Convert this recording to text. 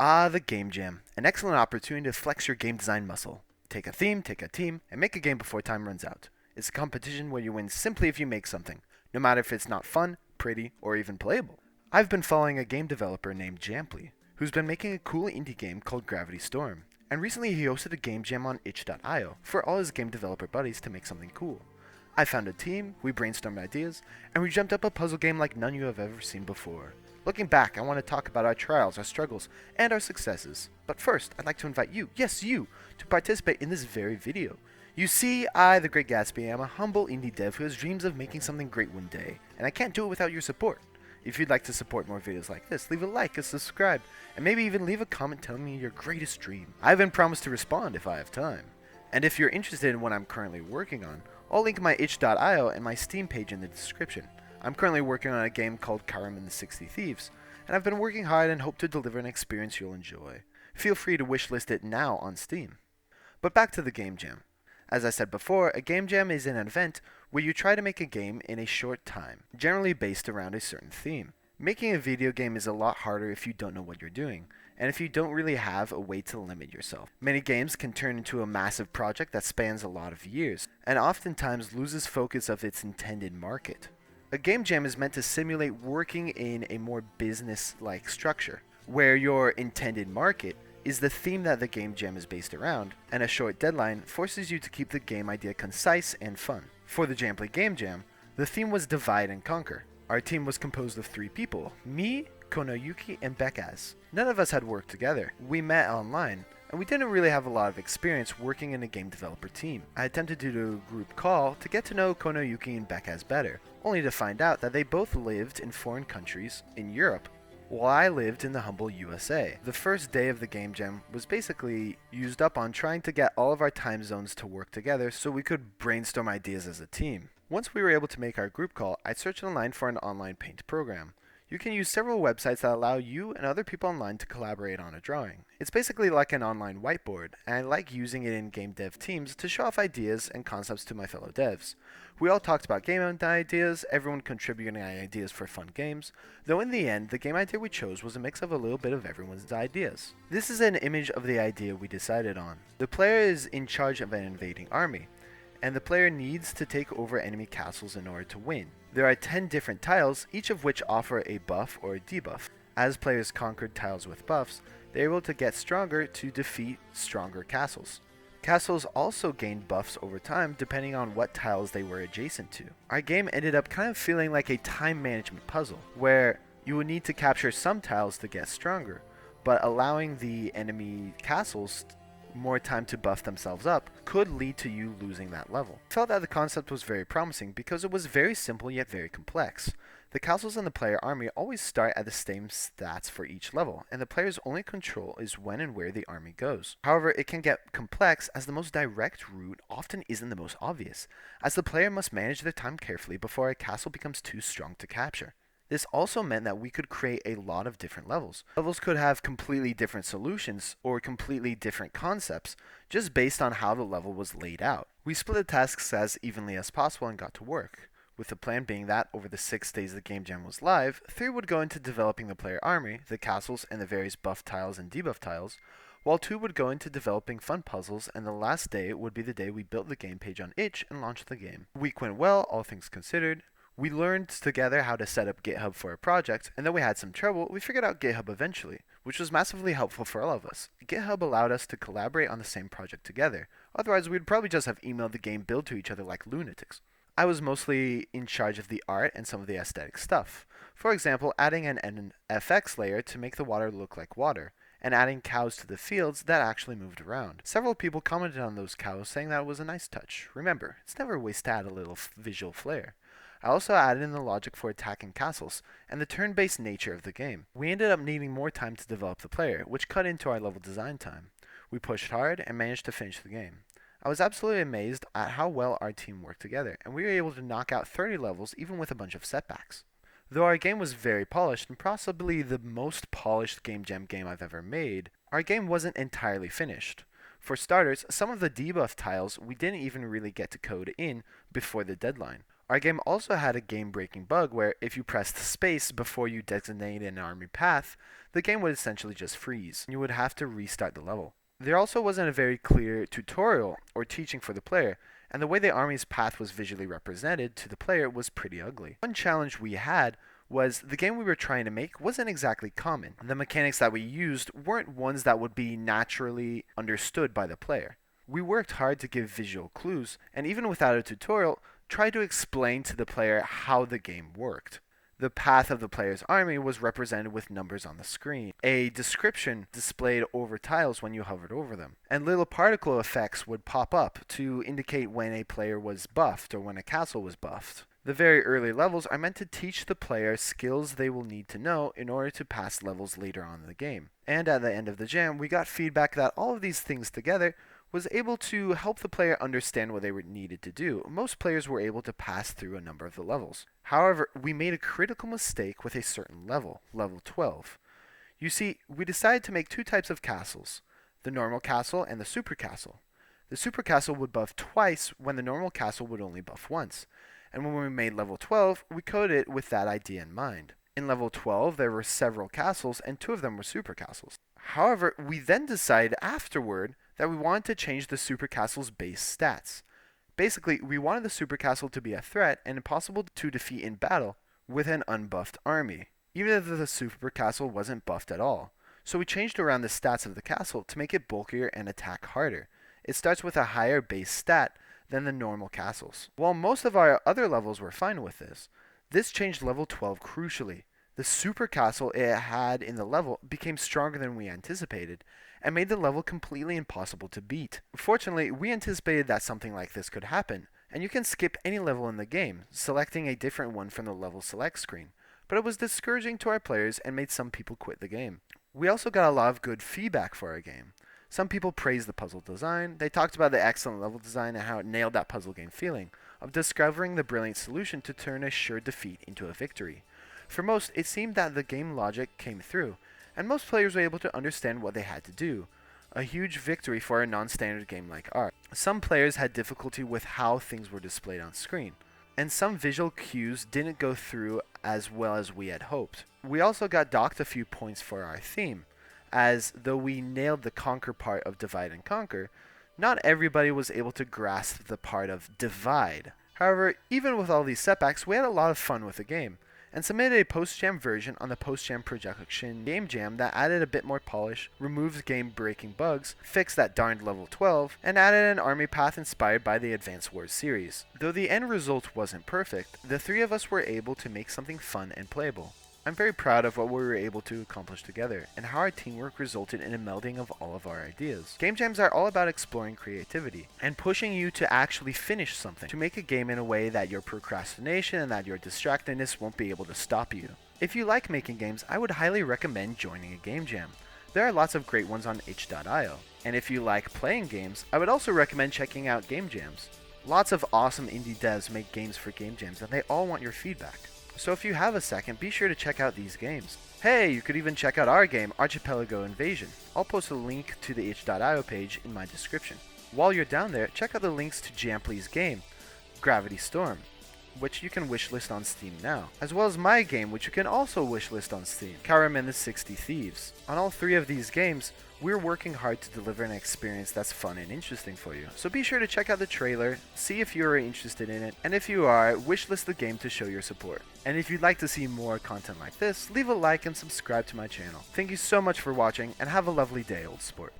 The Game Jam. An excellent opportunity to flex your game design muscle. Take a theme, take a team, and make a game before time runs out. It's a competition where you win simply if you make something, no matter if it's not fun, pretty, or even playable. I've been following a game developer named Jampley, who's been making a cool indie game called Gravity Storm, and recently he hosted a game jam on itch.io for all his game developer buddies to make something cool. I found a team, we brainstormed ideas, and we jumped up a puzzle game like none you have ever seen before. Looking back, I want to talk about our trials, our struggles, and our successes. But first, I'd like to invite you, yes you, to participate in this very video. You see, I, the Great Gatsby, am a humble indie dev who has dreams of making something great one day, and I can't do it without your support. If you'd like to support more videos like this, leave a like, a subscribe, and maybe even leave a comment telling me your greatest dream. I even promise to respond if I have time. And if you're interested in what I'm currently working on, I'll link my itch.io and my Steam page in the description. I'm currently working on a game called Karim and the 60 Thieves, and I've been working hard and hope to deliver an experience you'll enjoy. Feel free to wishlist it now on Steam. But back to the Game Jam. As I said before, a Game Jam is an event where you try to make a game in a short time, generally based around a certain theme. Making a video game is a lot harder if you don't know what you're doing, and if you don't really have a way to limit yourself. Many games can turn into a massive project that spans a lot of years, and oftentimes loses focus of its intended market. A game jam is meant to simulate working in a more business-like structure, where your intended market is the theme that the game jam is based around, and a short deadline forces you to keep the game idea concise and fun. For the Jampley Game Jam, the theme was divide and conquer. Our team was composed of 3 people, me, Konayuki, and Becazz. None of us had worked together. We met online, and we didn't really have a lot of experience working in a game developer team. I attempted to do a group call to get to know Konayuki and Becazz better, only to find out that they both lived in foreign countries in Europe, while I lived in the humble USA. The first day of the game jam was basically used up on trying to get all of our time zones to work together so we could brainstorm ideas as a team. Once we were able to make our group call, I searched online for an online paint program. You can use several websites that allow you and other people online to collaborate on a drawing. It's basically like an online whiteboard, and I like using it in game dev teams to show off ideas and concepts to my fellow devs. We all talked about game ideas, everyone contributing ideas for fun games, though in the end, the game idea we chose was a mix of a little bit of everyone's ideas. This is an image of the idea we decided on. The player is in charge of an invading army, and the player needs to take over enemy castles in order to win. There are 10 different tiles, each of which offer a buff or a debuff. As players conquered tiles with buffs, they were able to get stronger to defeat stronger castles. Castles also gained buffs over time depending on what tiles they were adjacent to. Our game ended up kind of feeling like a time management puzzle, where you would need to capture some tiles to get stronger, but allowing the enemy castles more time to buff themselves up could lead to you losing that level. I felt that the concept was very promising because it was very simple yet very complex. The castles in the player army always start at the same stats for each level, and the player's only control is when and where the army goes. However, it can get complex as the most direct route often isn't the most obvious, as the player must manage their time carefully before a castle becomes too strong to capture. This also meant that we could create a lot of different levels. Levels could have completely different solutions or completely different concepts just based on how the level was laid out. We split the tasks as evenly as possible and got to work, with the plan being that over the 6 days the game jam was live, 3 would go into developing the player army, the castles, and the various buff tiles and debuff tiles, while 2 would go into developing fun puzzles, and the last day would be the day we built the game page on itch and launched the game. The week went well, all things considered. We learned together how to set up GitHub for a project, and though we had some trouble, we figured out GitHub eventually, which was massively helpful for all of us. GitHub allowed us to collaborate on the same project together, otherwise we'd probably just have emailed the game build to each other like lunatics. I was mostly in charge of the art and some of the aesthetic stuff. For example, adding an FX layer to make the water look like water, and adding cows to the fields that actually moved around. Several people commented on those cows saying that it was a nice touch. Remember, it's never a waste to add a little visual flair. I also added in the logic for attacking castles, and the turn-based nature of the game. We ended up needing more time to develop the player, which cut into our level design time. We pushed hard and managed to finish the game. I was absolutely amazed at how well our team worked together, and we were able to knock out 30 levels even with a bunch of setbacks. Though our game was very polished, and possibly the most polished game jam game I've ever made, our game wasn't entirely finished. For starters, some of the debuff tiles we didn't even really get to code in before the deadline. Our game also had a game-breaking bug where if you pressed space before you designated an army path, the game would essentially just freeze. You would have to restart the level. There also wasn't a very clear tutorial or teaching for the player, and the way the army's path was visually represented to the player was pretty ugly. One challenge we had was the game we were trying to make wasn't exactly common. The mechanics that we used weren't ones that would be naturally understood by the player. We worked hard to give visual clues, and even without a tutorial, tried to explain to the player how the game worked. The path of the player's army was represented with numbers on the screen, a description displayed over tiles when you hovered over them, and little particle effects would pop up to indicate when a player was buffed or when a castle was buffed. The very early levels are meant to teach the player skills they will need to know in order to pass levels later on in the game. And at the end of the jam, we got feedback that all of these things together was able to help the player understand what they needed to do. Most players were able to pass through a number of the levels. However, we made a critical mistake with a certain level, level 12. You see, we decided to make two types of castles, the normal castle and the super castle. The super castle would buff twice when the normal castle would only buff once. And when we made level 12, we coded it with that idea in mind. In level 12, there were several castles, and two of them were super castles. However, we then decided afterward that we wanted to change the super castle's base stats. Basically, we wanted the super castle to be a threat and impossible to defeat in battle with an unbuffed army, even if the super castle wasn't buffed at all. So we changed around the stats of the castle to make it bulkier and attack harder. It starts with a higher base stat than the normal castles. While most of our other levels were fine with this changed level 12 crucially. The super castle it had in the level became stronger than we anticipated, and made the level completely impossible to beat. Fortunately, we anticipated that something like this could happen, and you can skip any level in the game, selecting a different one from the level select screen, but it was discouraging to our players and made some people quit the game. We also got a lot of good feedback for our game. Some people praised the puzzle design. They talked about the excellent level design and how it nailed that puzzle game feeling of discovering the brilliant solution to turn a sure defeat into a victory. For most, it seemed that the game logic came through, and most players were able to understand what they had to do. A huge victory for a non-standard game like ours. Some players had difficulty with how things were displayed on screen, and some visual cues didn't go through as well as we had hoped. We also got docked a few points for our theme, as though we nailed the conquer part of divide and conquer, not everybody was able to grasp the part of divide. However, even with all these setbacks, we had a lot of fun with the game, and submitted a post-jam version on the post-jam production game jam that added a bit more polish, removed game-breaking bugs, fixed that darned level 12, and added an army path inspired by the Advance Wars series. Though the end result wasn't perfect, the three of us were able to make something fun and playable. I'm very proud of what we were able to accomplish together, and how our teamwork resulted in a melding of all of our ideas. Game jams are all about exploring creativity, and pushing you to actually finish something, to make a game in a way that your procrastination and that your distractedness won't be able to stop you. If you like making games, I would highly recommend joining a game jam. There are lots of great ones on itch.io, and if you like playing games, I would also recommend checking out game jams. Lots of awesome indie devs make games for game jams, and they all want your feedback. So if you have a second, be sure to check out these games. Hey, you could even check out our game, Archipelago Invasion. I'll post a link to the itch.io page in my description. While you're down there, check out the links to Jamply's game, Gravity Storm, which you can wishlist on Steam now, as well as my game, which you can also wishlist on Steam, Karim and the 60 Thieves. On all three of these games, we're working hard to deliver an experience that's fun and interesting for you. So be sure to check out the trailer, see if you're interested in it, and if you are, wishlist the game to show your support. And if you'd like to see more content like this, leave a like and subscribe to my channel. Thank you so much for watching, and have a lovely day, old sport.